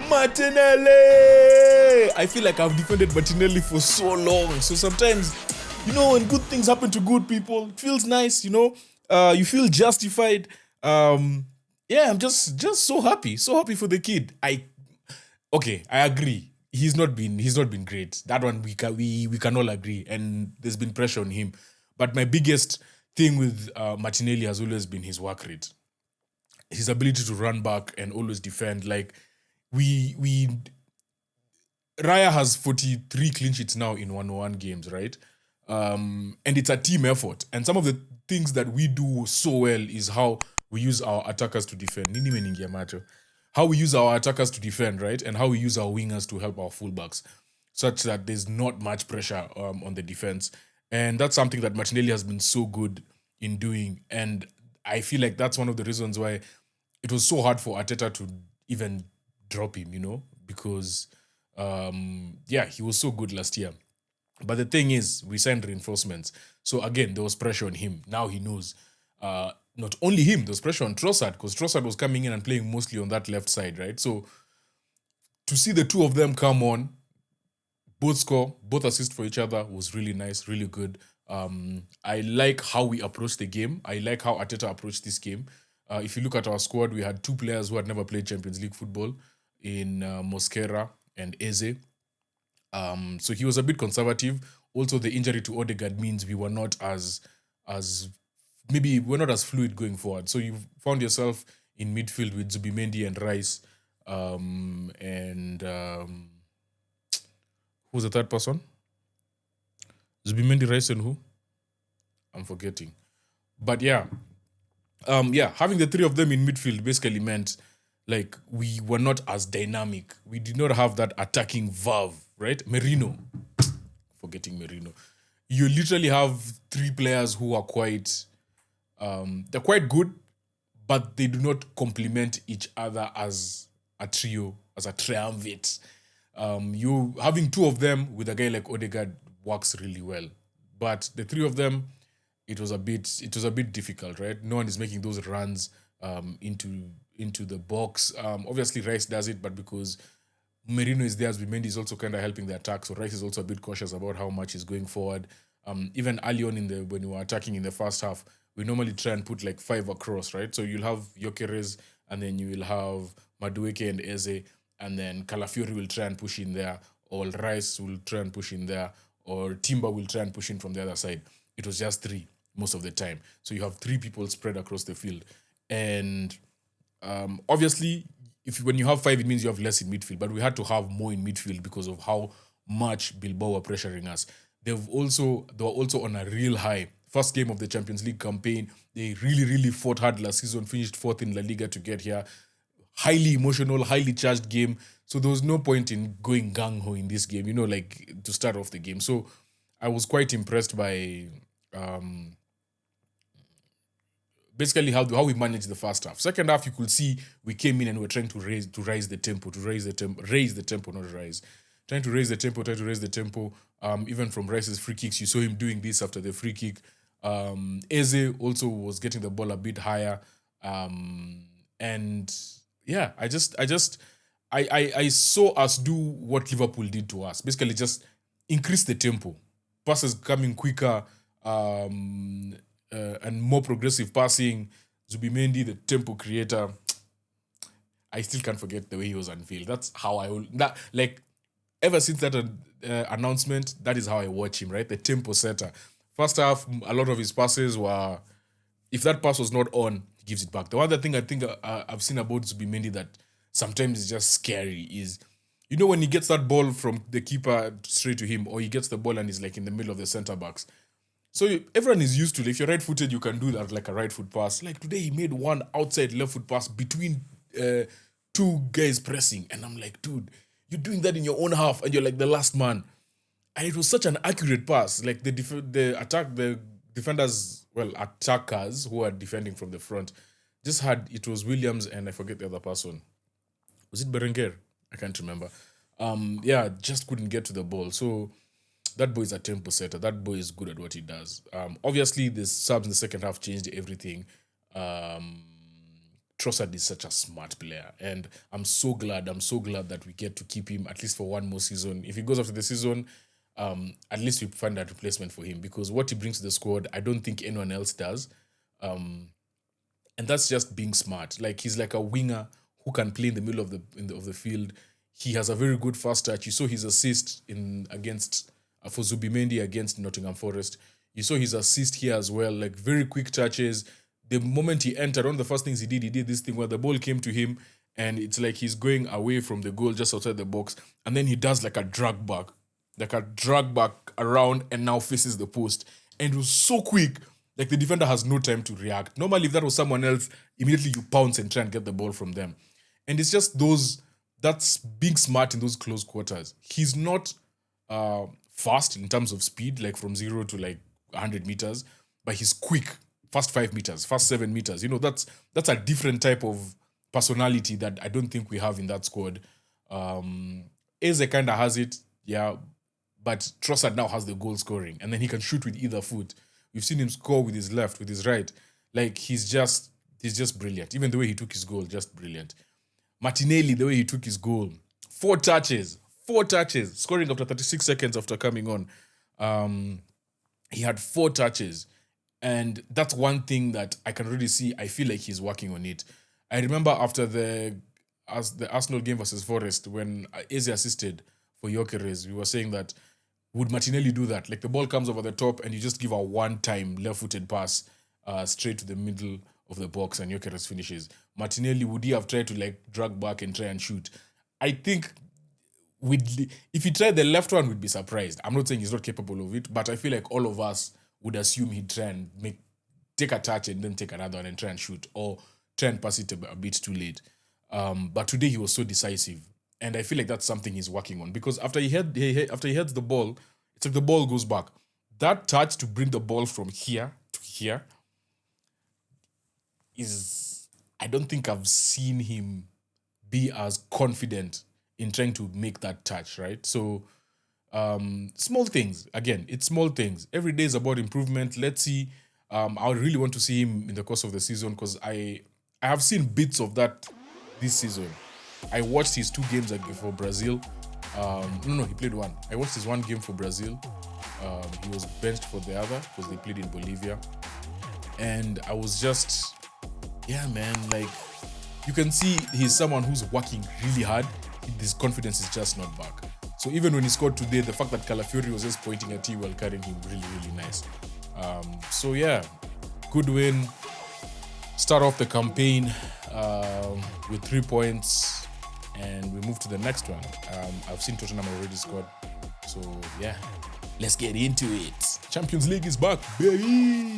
Martinelli! I feel like I've defended Martinelli for so long. So sometimes, when good things happen to good people, it feels nice, you feel justified. I'm just so happy for the kid. I agree. He's not been great. That one we can all agree, and there's been pressure on him. But my biggest thing with Martinelli has always been his work rate, his ability to run back and always defend. Like Raya has 43 clean sheets now in 1-1 games, right? And it's a team effort. And some of the things that we do so well is how we use our attackers to defend. How we use our attackers to defend, right? And how we use our wingers to help our fullbacks, such that there's not much pressure on the defense. And that's something that Martinelli has been so good in doing. And I feel like that's one of the reasons why it was so hard for Arteta to even drop him, because he was so good last year. But the thing is, we signed reinforcements. So again, there was pressure on him. Now he knows. Not only him, there was pressure on Trossard, because Trossard was coming in and playing mostly on that left side, right? So to see the two of them come on, both score, both assist for each other, was really nice, really good. I like how we approached the game. I like how Arteta approached this game. If you look at our squad, we had two players who had never played Champions League football in Mosquera and Eze. So he was a bit conservative. Also, the injury to Odegaard means we were not as we're not as fluid going forward. So you found yourself in midfield with Zubimendi and Rice. Who's the third person? Zubimendi, Rice, and who? I'm forgetting. But having the three of them in midfield basically meant like we were not as dynamic. We did not have that attacking verve, right? Forgetting Merino. You literally have three players who are quite good, but they do not complement each other as a trio, as a triumvirate. You having two of them with a guy like Odegaard works really well, but the three of them, it was a bit difficult, right? No one is making those runs into the box. Obviously, Rice does it, but because Merino is there, Zubimendi is also kind of helping the attack, so Rice is also a bit cautious about how much he's going forward. Even early on when you were attacking in the first half, we normally try and put like 5 across, right? So you'll have Gyökeres, and then you will have Madueke and Eze, and then Calafiori will try and push in there, or Rice will try and push in there, or Timber will try and push in from the other side. It was just 3 most of the time. So you have 3 people spread across the field. And obviously, when you have 5, it means you have less in midfield. But we had to have more in midfield because of how much Bilbao were pressuring us. They were also on a real high. First game of the Champions League campaign, they really, really fought hard last season, finished 4th in La Liga to get here. Highly emotional, highly charged game. So there was no point in going gung-ho in this game, to start off the game. So I was quite impressed by basically how we managed the first half. Second half, you could see we came in and we were trying to raise the tempo. Even from Rice's free kicks, you saw him doing this after the free kick. Eze also was getting the ball a bit higher. I saw us do what Liverpool did to us. Basically, just increase the tempo. Passes coming quicker, and more progressive passing. Zubimendi, the tempo creator. I still can't forget the way he was unveiled. That's how ever since that announcement, that is how I watch him, right? The tempo setter. First half, a lot of his passes were, if that pass was not on, he gives it back. The other thing I think I've seen about Zubimendi that sometimes is just scary is, when he gets that ball from the keeper straight to him, or he gets the ball and he's like in the middle of the centre backs. So everyone is used to it. If you're right-footed, you can do that like a right foot pass. Like today, he made one outside left foot pass between 2 guys pressing. And I'm like, dude, you're doing that in your own half and you're like the last man. And it was such an accurate pass. Like the attackers who are defending from the front it was Williams and I forget the other person. Was it Berenguer? I can't remember. Just couldn't get to the ball. So that boy is a tempo setter. That boy is good at what he does. Obviously, the subs in the second half changed everything. Trossard is such a smart player, and I'm so glad that we get to keep him at least for one more season. If he goes after the season, at least we find that replacement for him, because what he brings to the squad, I don't think anyone else does. And that's just being smart. Like, he's like a winger who can play in the middle of the field. He has a very good fast touch. You saw his assist against for Zubimendi against Nottingham Forest. You saw his assist here as well. Like, very quick touches. The moment he entered, one of the first things he did this thing where the ball came to him, and it's like he's going away from the goal just outside the box, and then he does like a drag back around, and now faces the post. And it was so quick. Like, the defender has no time to react. Normally, if that was someone else, immediately you pounce and try and get the ball from them. And it's just that's being smart in those close quarters. He's not fast in terms of speed, like from 0 to like 100 meters, but he's quick, fast 5 meters, fast 7 meters. That's a different type of personality that I don't think we have in that squad. Eze kind of has it, yeah, but Trossard now has the goal scoring, and then he can shoot with either foot. We've seen him score with his left, with his right. Like, he's just brilliant. Even the way he took his goal, just brilliant. Martinelli, the way he took his goal. 4 touches, scoring after 36 seconds after coming on. He had 4 touches. And that's one thing that I can really see. I feel like he's working on it. I remember after the Arsenal game versus Forest, when Eze assisted for Gyökeres, we were saying that, would Martinelli do that? Like, the ball comes over the top and you just give a one-time left-footed pass straight to the middle of the box and Gyökeres finishes. Martinelli, would he have tried to like drag back and try and shoot? I think if he tried the left one, we'd be surprised. I'm not saying he's not capable of it, but I feel like all of us would assume he'd try and take a touch and then take another one and try and shoot, or try and pass it a bit too late. But today he was so decisive. And I feel like that's something he's working on, because after he heads the ball, it's like the ball goes back. That touch to bring the ball from here to here I don't think I've seen him be as confident in trying to make that touch, right? So, small things. Again, it's small things. Every day is about improvement. Let's see. I really want to see him in the course of the season, because I have seen bits of that this season. I watched his 2 games for Brazil. No, he played 1. I watched his 1 game for Brazil. He was benched for the other because they played in Bolivia. And I was just, yeah, man, like, you can see he's someone who's working really hard. His confidence is just not back. So even when he scored today, the fact that Calafiori was just pointing at him while carrying him, really, really nice. So yeah, good win. Start off the campaign with 3 points. And we move to the next one. I've seen Tottenham already scored. So, yeah, let's get into it. Champions League is back, baby!